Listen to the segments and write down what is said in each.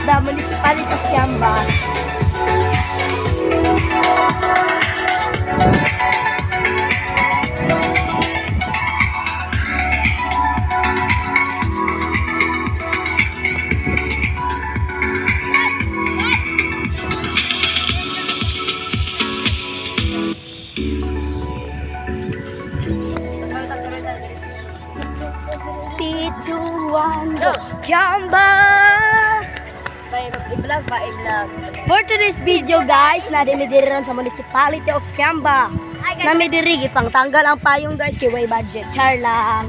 the municipality of Kiamba. Kiamba! I-vlog ba? I-vlog. For today's video guys, nadimidiri ron sa municipality of Kiamba. Namidiri, pang tanggal ang payong guys, kay way budget. Char lang.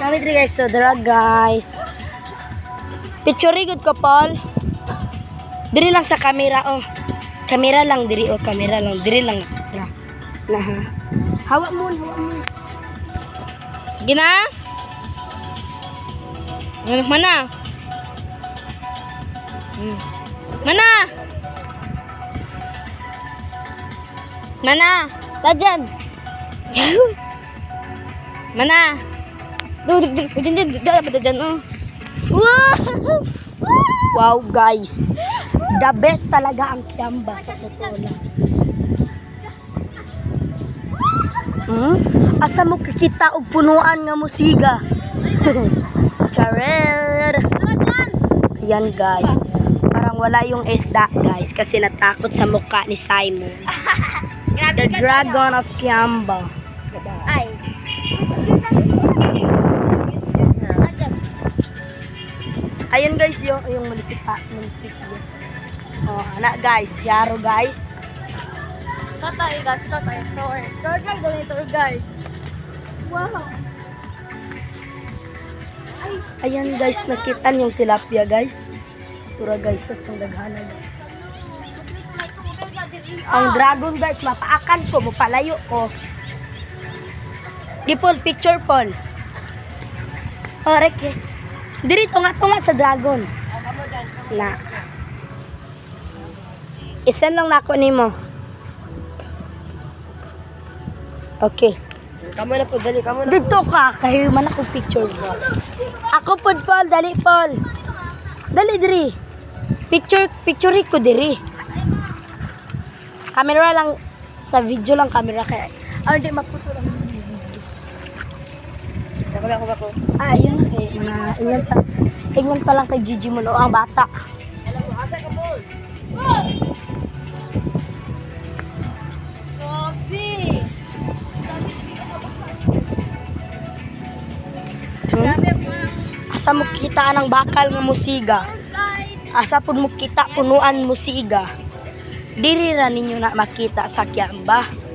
Namidiri guys, so dara guys. Picture good ko, Paul. Diri lang sa camera, oh. Camera lang, diri, oh. Camera lang, diri lang. Nah. Hawak mo, hawak mo. Gina? Mana? Mana? Mana? Dajan. Mana? Dajan. Wow guys. The best talaga ang Kiamba sa totoo lang. Asa mo kikita og punuan nga musiga. Charer. Ayan guys. Parang wala yung isda guys kasi natakot sa mukha ni Simon. The Dragon of Kiamba. Ay. Ayun guys yung munisipyo. Oh, anak guys, Yaro guys. Tatay guys, tatay. Tour guide, dali tour guide. Wow. Ayan guys, nakita yung tilapia guys. Tura guys, sa daghana guys. Ang dragon guys, mapaakan ko, mapalayo ko. Di Paul, picture Paul. O, Reke. Diri, tunga sa dragon. Na. Isan lang nako nimo. Okay. Kamu na po, dali. Kamu na Dito ka, kayo man ako picture mo. Ako po, Paul, dali, Paul. Dali, diri. Picture ko, diri. Camera lang, sa video lang camera kaya. Hindi, maputo lang. Wala ko ba ko? Yun na kay, ingnan pa lang kay Gigi mo, ang bata. Alam mo, asa ka po? Kopi! Asa mo kita ang bakal nga musiga? Asa pud mo kita punuan musiga? Diri ra ninyo na makita sa Kiamba.